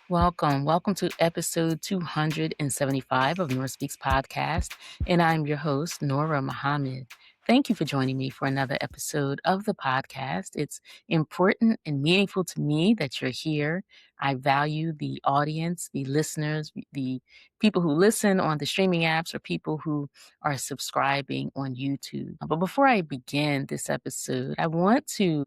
Welcome to episode 275 of Nurah Speaks podcast, and I'm your host, Nurah Muhammad. Thank you for joining me for another episode of the podcast. It's important and meaningful to me that you're here. I value the audience, the listeners, the people who listen on the streaming apps, or people who are subscribing on YouTube. But before I begin this episode, I want to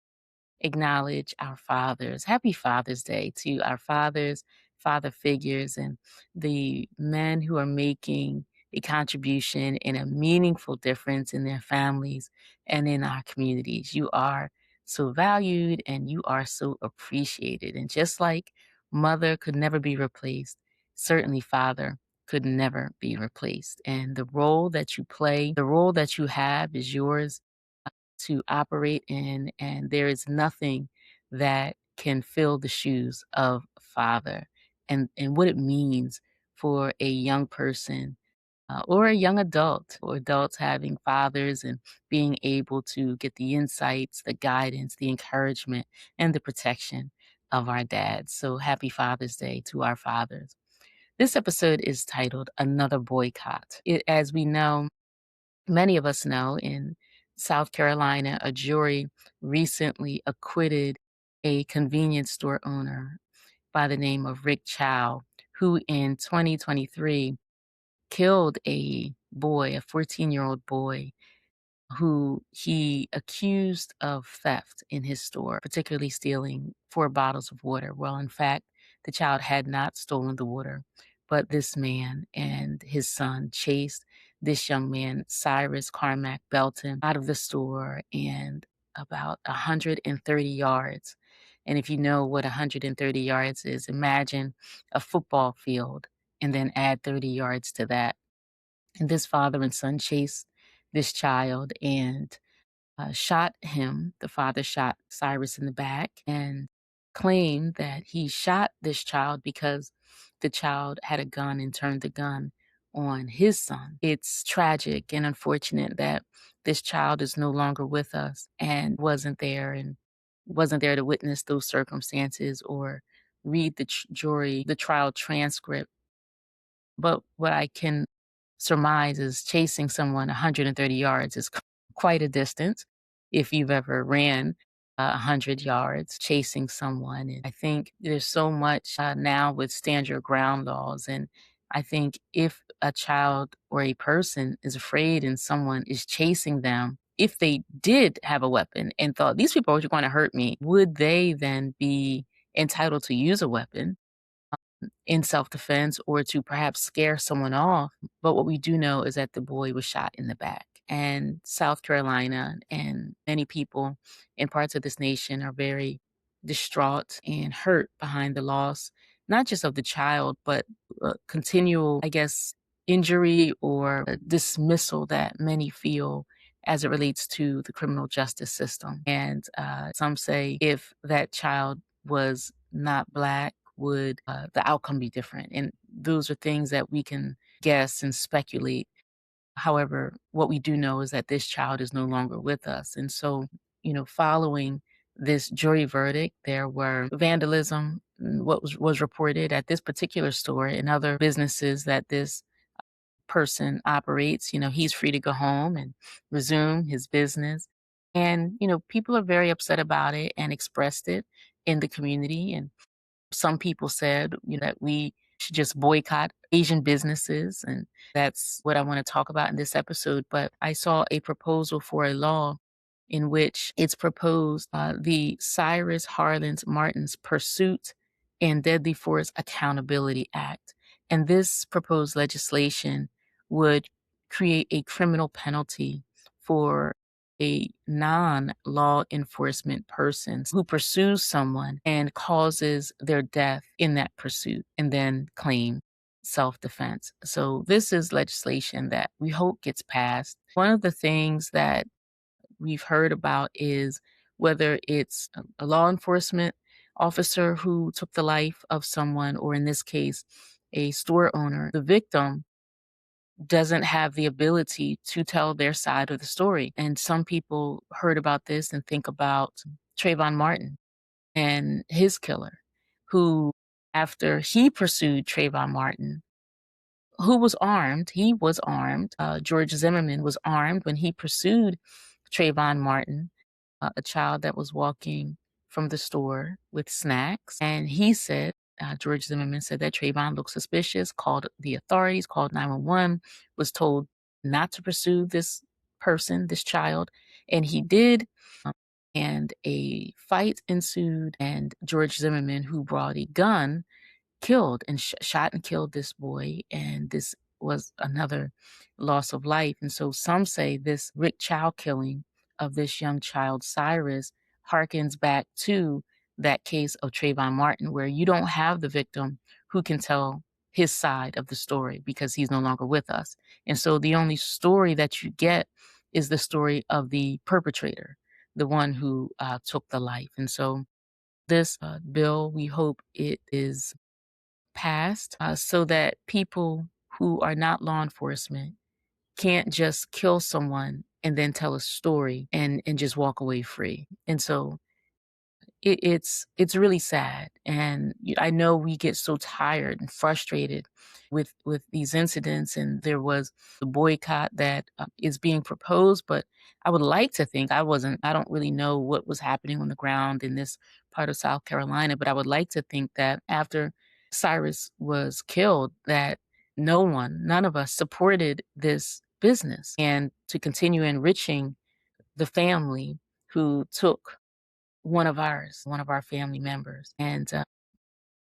acknowledge our fathers. Happy Father's Day to our fathers, father figures, and the men who are making a contribution and a meaningful difference in their families and in our communities. You are so valued and you are so appreciated. And just like mother could never be replaced, certainly father could never be replaced. And the role that you play, the role that you have is yours to operate in, and there is nothing that can fill the shoes of a father and what it means for a young person or a young adult or adults having fathers and being able to get the insights, the guidance, the encouragement, and the protection of our dads. So happy Father's Day to our fathers. This episode is titled Another Boycott. As we know, many of us know, in South Carolina, a jury recently acquitted a convenience store owner by the name of Rick Chow, who in 2023 killed a boy, a 14-year-old boy, who he accused of theft in his store, particularly stealing 4 bottles of water. Well, in fact, the child had not stolen the water, but this man and his son chased this young man, Cyrus Carmack-Belton, out of the store and about 130 yards. And if you know what 130 yards is, imagine a football field and then add 30 yards to that. And this father and son chased this child and shot him. The father shot Cyrus in the back and claimed that he shot this child because the child had a gun and turned the gun on his son. It's tragic and unfortunate that this child is no longer with us and wasn't there to witness those circumstances or read the trial transcript. But what I can surmise is chasing someone 130 yards is quite a distance. If you've ever ran 100 yards chasing someone, and I think there's so much now with stand your ground laws. And I think if a child or a person is afraid and someone is chasing them, if they did have a weapon and thought these people are going to hurt me, would they then be entitled to use a weapon in self-defense or to perhaps scare someone off? But what we do know is that the boy was shot in the back. And South Carolina and many people in parts of this nation are very distraught and hurt behind the loss, not just of the child, but continual, I guess, injury or dismissal that many feel as it relates to the criminal justice system. And some say if that child was not Black, would the outcome be different? And those are things that we can guess and speculate. However, what we do know is that this child is no longer with us. And so, following this jury verdict, there were vandalism, what was reported at this particular store and other businesses that this person operates. He's free to go home and resume his business. And, people are very upset about it and expressed it in the community. And some people said, that we should just boycott Asian businesses. And that's what I want to talk about in this episode. But I saw a proposal for a law in which it's proposed the Cyrus Harlins Martin's Pursuit and Deadly Force Accountability Act. And this proposed legislation would create a criminal penalty for a non-law enforcement person who pursues someone and causes their death in that pursuit and then claim self-defense. So this is legislation that we hope gets passed. One of the things that we've heard about is whether it's a law enforcement officer who took the life of someone, or in this case, a store owner, the victim doesn't have the ability to tell their side of the story. And some people heard about this and think about Trayvon Martin and his killer, who after he pursued Trayvon Martin, who was armed. He was armed. George Zimmerman was armed when he pursued Trayvon Martin, a child that was walking from the store with snacks. And he said, George Zimmerman said that Trayvon looked suspicious, called the authorities, called 911, was told not to pursue this person, this child. And he did. Um, and a fight ensued, and George Zimmerman, who brought a gun, killed and shot and killed this boy. And this was another loss of life. And so some say this Rick Chow killing of this young child, Cyrus, harkens back to that case of Trayvon Martin, where you don't have the victim who can tell his side of the story because he's no longer with us. And so the only story that you get is the story of the perpetrator, the one who took the life. And so this bill, we hope it is passed so that people who are not law enforcement can't just kill someone and then tell a story and just walk away free. And so it's really sad. And I know we get so tired and frustrated with these incidents. And there was the boycott that is being proposed, but I would like to think I don't really know what was happening on the ground in this part of South Carolina, but I would like to think that after Cyrus was killed, that none of us supported this business and to continue enriching the family who took one of our family members. And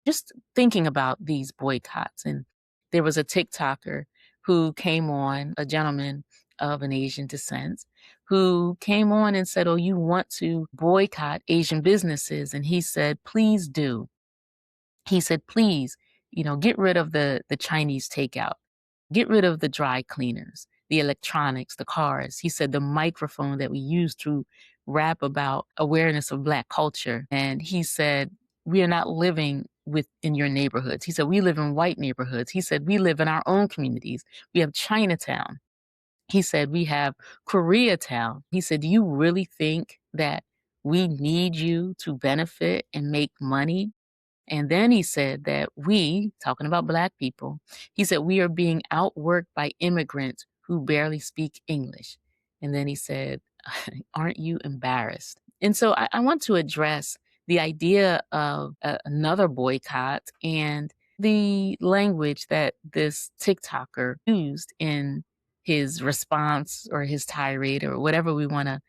just thinking about these boycotts. And there was a TikToker who came on, a gentleman of an Asian descent, who came on and said, "Oh, you want to boycott Asian businesses?" And he said, "Please do." He said, "Please, get rid of the Chinese takeout. Get rid of the dry cleaners, the electronics, the cars." He said the microphone that we use to rap about awareness of Black culture. And he said, "We are not living in your neighborhoods." He said, "We live in white neighborhoods." He said, "We live in our own communities. We have Chinatown." He said, "We have Koreatown." He said, "Do you really think that we need you to benefit and make money?" And then he said that talking about Black people, he said, "We are being outworked by immigrants who barely speak English." And then he said, "Aren't you embarrassed?" And so I want to address the idea of another boycott and the language that this TikToker used in his response or his tirade or whatever we want to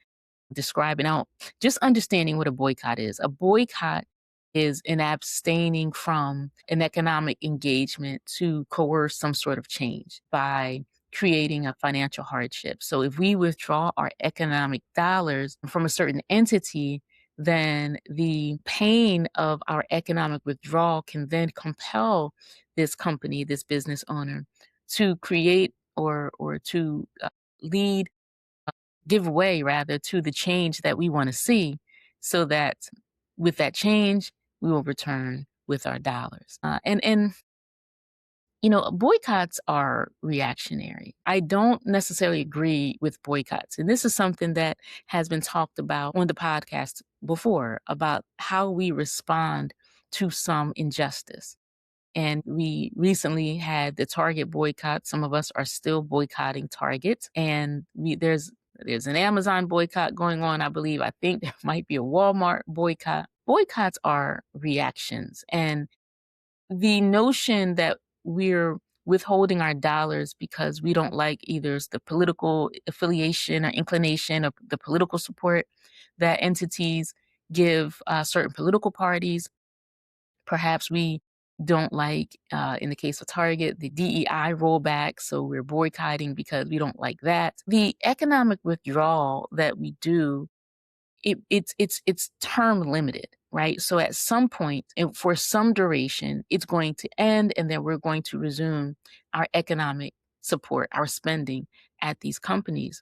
describe it out. Just understanding what a boycott is. A boycott is an abstaining from an economic engagement to coerce some sort of change by creating a financial hardship. So if we withdraw our economic dollars from a certain entity, then the pain of our economic withdrawal can then compel this company, this business owner, to create or to lead give way rather to the change that we want to see, so that with that change we will return with our dollars. And boycotts are reactionary. I don't necessarily agree with boycotts, and this is something that has been talked about on the podcast before, about how we respond to some injustice. And we recently had the Target boycott. Some of us are still boycotting Target. And there's an Amazon boycott going on, I believe. I think there might be a Walmart boycott. Boycotts are reactions. And the notion that we're withholding our dollars because we don't like either the political affiliation or inclination of the political support that entities give certain political parties. Perhaps we don't like, in the case of Target, the DEI rollback, so we're boycotting because we don't like that. The economic withdrawal that we do, it's term limited, right? So at some point, and for some duration, it's going to end, and then we're going to resume our economic support, our spending at these companies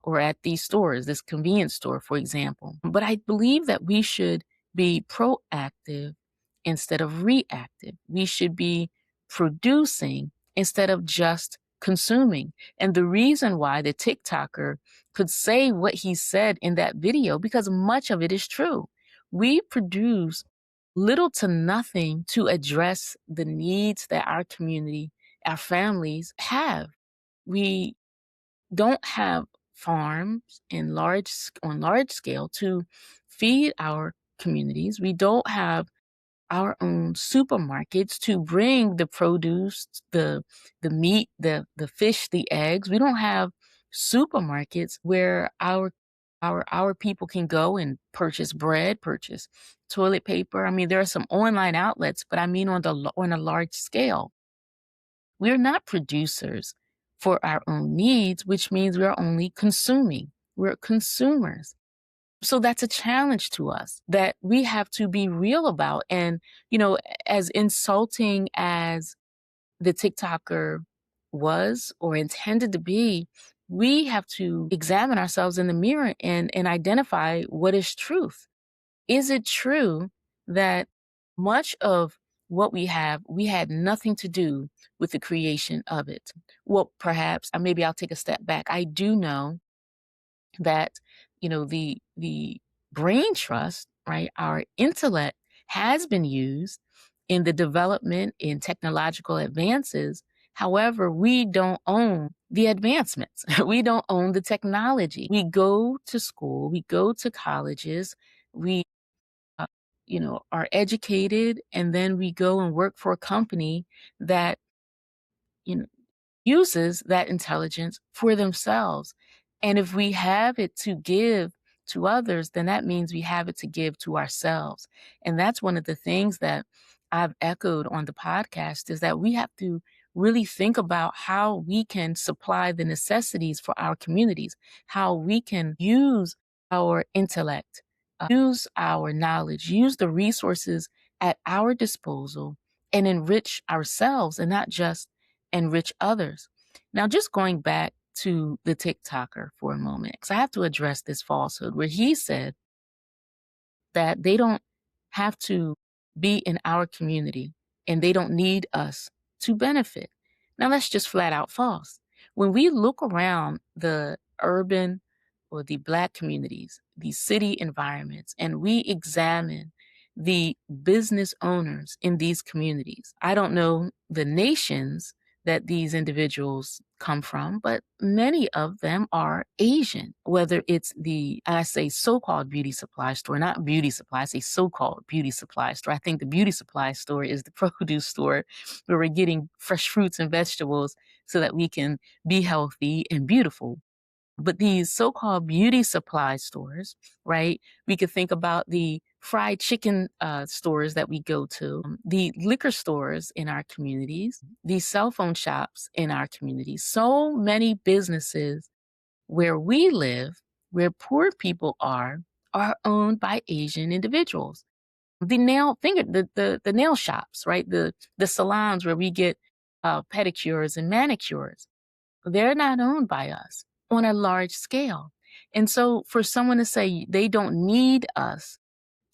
or at these stores, this convenience store, for example. But I believe that we should be proactive instead of reactive. We should be producing instead of just consuming. And the reason why the TikToker could say what he said in that video, because much of it is true. We produce little to nothing to address the needs that our community, our families have. We don't have farms on large scale to feed our communities. We don't have our own supermarkets to bring the produce, the meat, the fish, the eggs. We don't have supermarkets where our people can go and purchase bread, purchase toilet paper. I mean, there are some online outlets, but I mean on a large scale. We're not producers for our own needs, which means we're only consuming. We're consumers. So that's a challenge to us that we have to be real about. And, as insulting as the TikToker was or intended to be, we have to examine ourselves in the mirror and identify what is truth. Is it true that much of what we had nothing to do with the creation of it? Well, perhaps, maybe I'll take a step back. I do know that the brain trust, right, our intellect has been used in the development in technological advances. However, we don't own the advancements. We don't own the technology. We go to school, we go to colleges, we uh, are educated, and then we go and work for a company that you know uses that intelligence for themselves. And if we have it to give to others, then that means we have it to give to ourselves. And that's one of the things that I've echoed on the podcast, is that we have to really think about how we can supply the necessities for our communities, how we can use our intellect, use our knowledge, use the resources at our disposal and enrich ourselves and not just enrich others. Now, just going back to the TikToker for a moment, because I have to address this falsehood where he said that they don't have to be in our community and they don't need us to benefit. Now, that's just flat out false. When we look around the urban or the Black communities, the city environments, and we examine the business owners in these communities, I don't know the nations that these individuals come from, but many of them are Asian, whether it's I say so-called beauty supply store, not beauty supply, I say so-called beauty supply store. I think the beauty supply store is the produce store where we're getting fresh fruits and vegetables so that we can be healthy and beautiful. But these so-called beauty supply stores, right? We could think about the fried chicken stores that we go to, the liquor stores in our communities, the cell phone shops in our communities. So many businesses where we live, where poor people are owned by Asian individuals. The nail shops, right? The salons where we get pedicures and manicures. They're not owned by us on a large scale. And so for someone to say they don't need us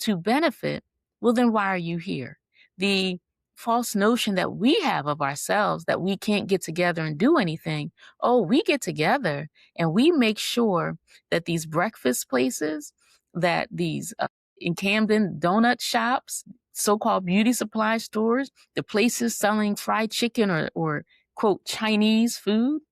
to benefit, well, then why are you here? The false notion that we have of ourselves that we can't get together and do anything. Oh, we get together and we make sure that these breakfast places, that these in Camden donut shops, so-called beauty supply stores, the places selling fried chicken or quote Chinese food,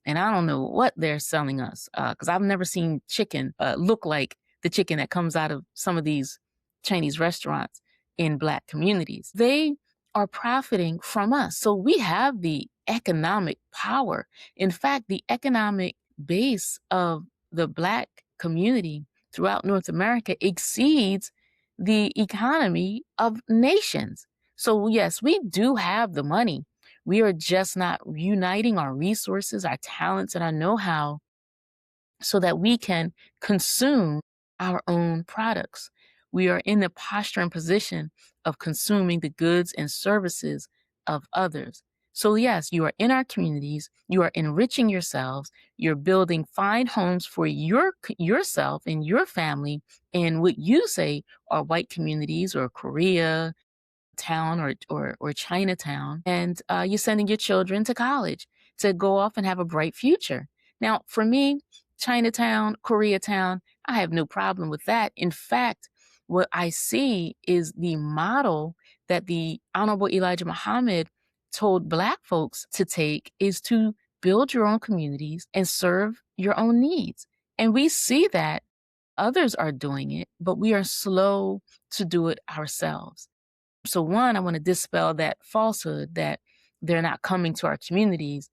and I don't know what they're selling us because I've never seen chicken look like the chicken that comes out of some of these Chinese restaurants in Black communities. They are profiting from us. So we have the economic power. In fact, the economic base of the Black community throughout North America exceeds the economy of nations. So yes, we do have the money. We are just not uniting our resources, our talents, and our know-how so that we can consume our own products. We are in the posture and position of consuming the goods and services of others. So yes, you are in our communities, you are enriching yourselves, you're building fine homes for yourself and your family in what you say are white communities or Korea town or Chinatown, and you're sending your children to college to go off and have a bright future. Now, for me, Chinatown, Koreatown, I have no problem with that. In fact, what I see is the model that the Honorable Elijah Muhammad told Black folks to take is to build your own communities and serve your own needs. And we see that others are doing it, but we are slow to do it ourselves. So, one, I want to dispel that falsehood that they're not coming to our communities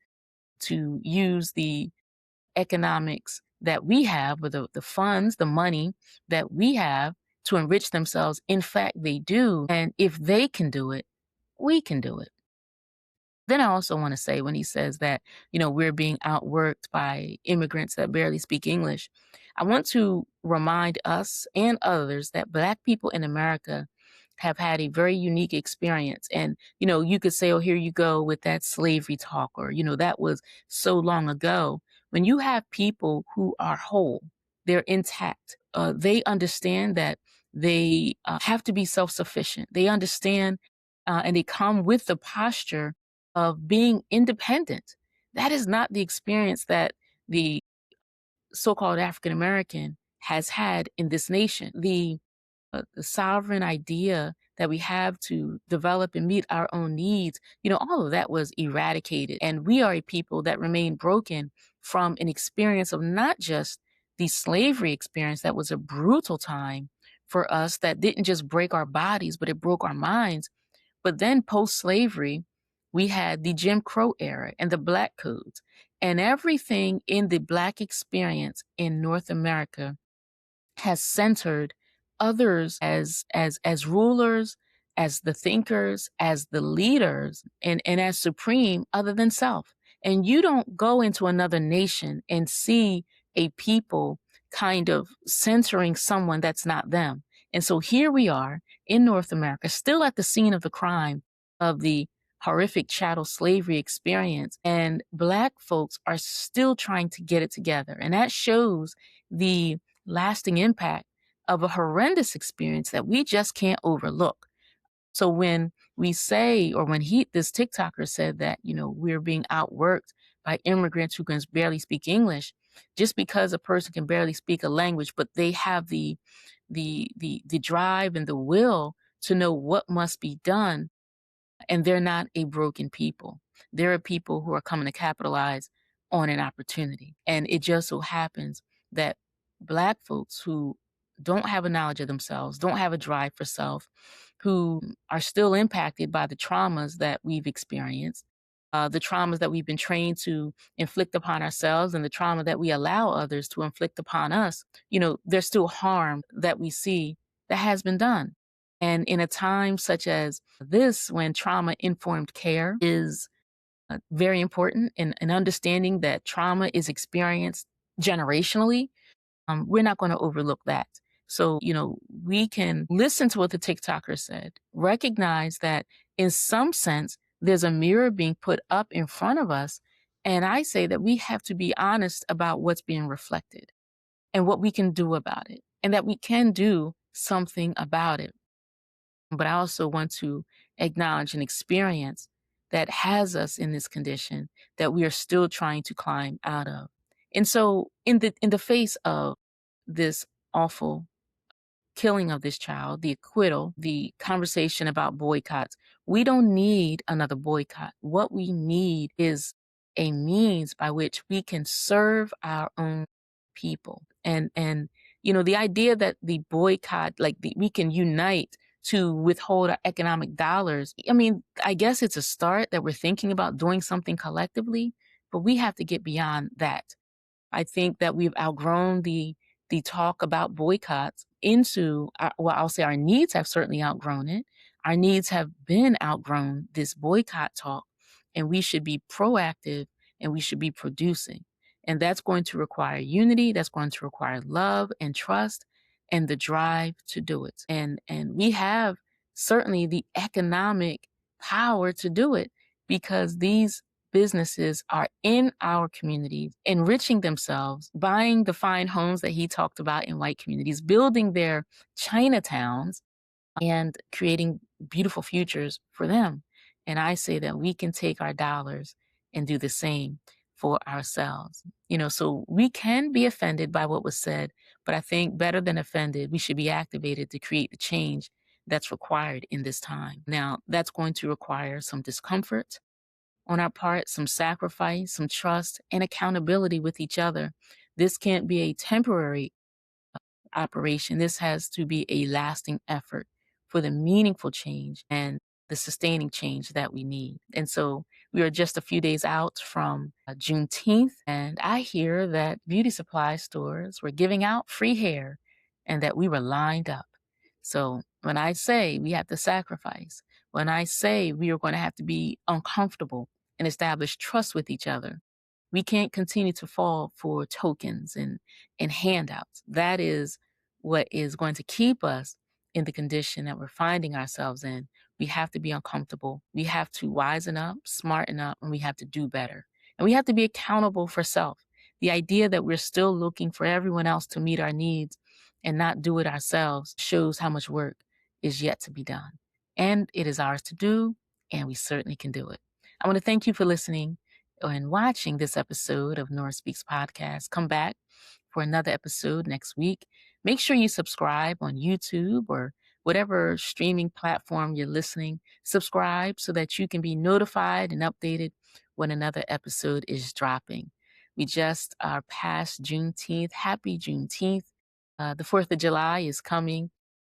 to use the economics that we have, or the funds, the money that we have to enrich themselves. In fact, they do. And if they can do it, we can do it. Then I also want to say, when he says that, we're being outworked by immigrants that barely speak English, I want to remind us and others that Black people in America have had a very unique experience. And, you could say, oh, here you go with that slavery talk, or, that was so long ago. When you have people who are whole, they're intact, they understand that they have to be self-sufficient. They understand and they come with the posture of being independent. That is not the experience that the so-called African American has had in this nation. The sovereign idea that we have to develop and meet our own needs, all of that was eradicated. And we are a people that remain broken from an experience of not just the slavery experience that was a brutal time for us that didn't just break our bodies, but it broke our minds. But then post-slavery, we had the Jim Crow era and the Black codes, and everything in the Black experience in North America has centered others as rulers, as the thinkers, as the leaders, and as supreme other than self. And you don't go into another nation and see a people kind of centering someone that's not them. And so here we are in North America, still at the scene of the crime of the horrific chattel slavery experience. And Black folks are still trying to get it together. And that shows the lasting impact of a horrendous experience that we just can't overlook. So when we say, or when this TikToker said that, we're being outworked by immigrants who can barely speak English, just because a person can barely speak a language, but they have the drive and the will to know what must be done, and they're not a broken people. They're a people who are coming to capitalize on an opportunity. And it just so happens that Black folks who don't have a knowledge of themselves, don't have a drive for self, who are still impacted by the traumas that we've experienced, the traumas that we've been trained to inflict upon ourselves, and the trauma that we allow others to inflict upon us, there's still harm that we see that has been done. And in a time such as this, when trauma-informed care is very important, and understanding that trauma is experienced generationally, we're not going to overlook that. So, we can listen to what the TikToker said, recognize that in some sense, there's a mirror being put up in front of us. And I say that we have to be honest about what's being reflected and what we can do about it, and that we can do something about it. But I also want to acknowledge an experience that has us in this condition that we are still trying to climb out of. And so in the face of this awful killing of this child, the acquittal, the conversation about boycotts, we don't need another boycott. What we need is a means by which we can serve our own people. And the idea that the boycott, we can unite to withhold our economic dollars. I mean, I guess it's a start that we're thinking about doing something collectively, but we have to get beyond that. I think that we've outgrown the talk about boycotts into I'll say our needs have certainly outgrown it. Our needs have been outgrown this boycott talk, and we should be proactive, and we should be producing. And that's going to require unity. That's going to require love and trust and the drive to do it. And we have certainly the economic power to do it, because these businesses are in our communities, enriching themselves, buying the fine homes that he talked about in white communities, building their Chinatowns, and creating beautiful futures for them. And I say that we can take our dollars and do the same for ourselves. So we can be offended by what was said, but I think better than offended, we should be activated to create the change that's required in this time. Now, that's going to require some discomfort on our part, some sacrifice, some trust, and accountability with each other. This can't be a temporary operation. This has to be a lasting effort for the meaningful change and the sustaining change that we need. And so we are just a few days out from Juneteenth, and I hear that beauty supply stores were giving out free hair and that we were lined up. So when I say we have to sacrifice, when I say we are going to have to be uncomfortable and establish trust with each other, we can't continue to fall for tokens and handouts. That is what is going to keep us in the condition that we're finding ourselves in. We have to be uncomfortable. We have to wisen up, smarten up, and we have to do better. And we have to be accountable for self. The idea that we're still looking for everyone else to meet our needs and not do it ourselves shows how much work is yet to be done. And it is ours to do, and we certainly can do it. I want to thank you for listening and watching this episode of Nurah Speaks Podcast. Come back for another episode next week. Make sure you subscribe on YouTube or whatever streaming platform you're listening. Subscribe so that you can be notified and updated when another episode is dropping. We just are past Juneteenth. Happy Juneteenth. The 4th of July is coming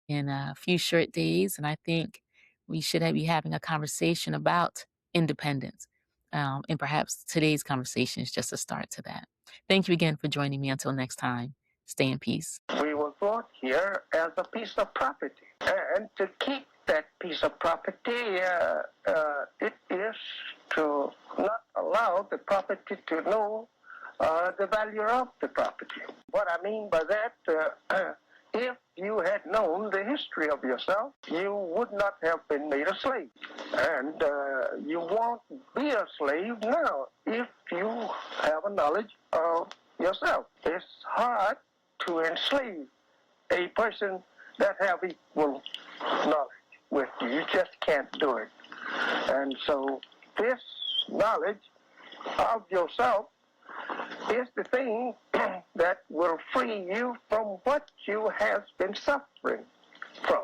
in a few short days, and I think we should be having a conversation about independence. And perhaps today's conversation is just a start to that. Thank you again for joining me. Until next time, stay in peace. We were brought here as a piece of property. And to keep that piece of property, it is to not allow the property to know the value of the property. What I mean by that, if you had known the history of yourself, you would not have been made a slave. And you won't be a slave now if you have a knowledge of yourself. It's hard to enslave a person that have equal knowledge with you. You just can't do it. And so this knowledge of yourself is the thing that will free you from what you have been suffering from.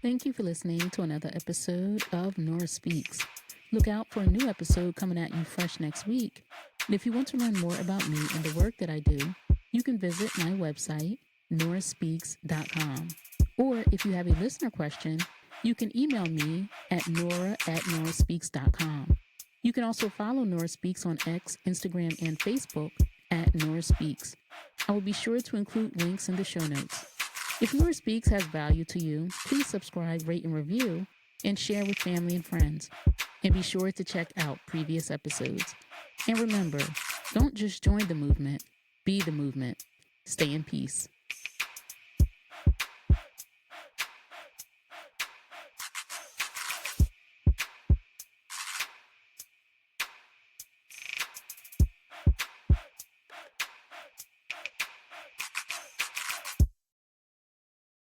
Thank you for listening to another episode of Nurah Speaks. Look out for a new episode coming at you fresh next week. And if you want to learn more about me and the work that I do, you can visit my website, NurahSpeaks.com. Or if you have a listener question, you can email me at Nurah@NurahSpeaks.com. You can also follow Nurah Speaks on X, Instagram, and Facebook at Nurah Speaks. I will be sure to include links in the show notes. If Nurah Speaks has value to you, please subscribe, rate, and review, and share with family and friends. And be sure to check out previous episodes. And remember, don't just join the movement, be the movement. Stay in peace.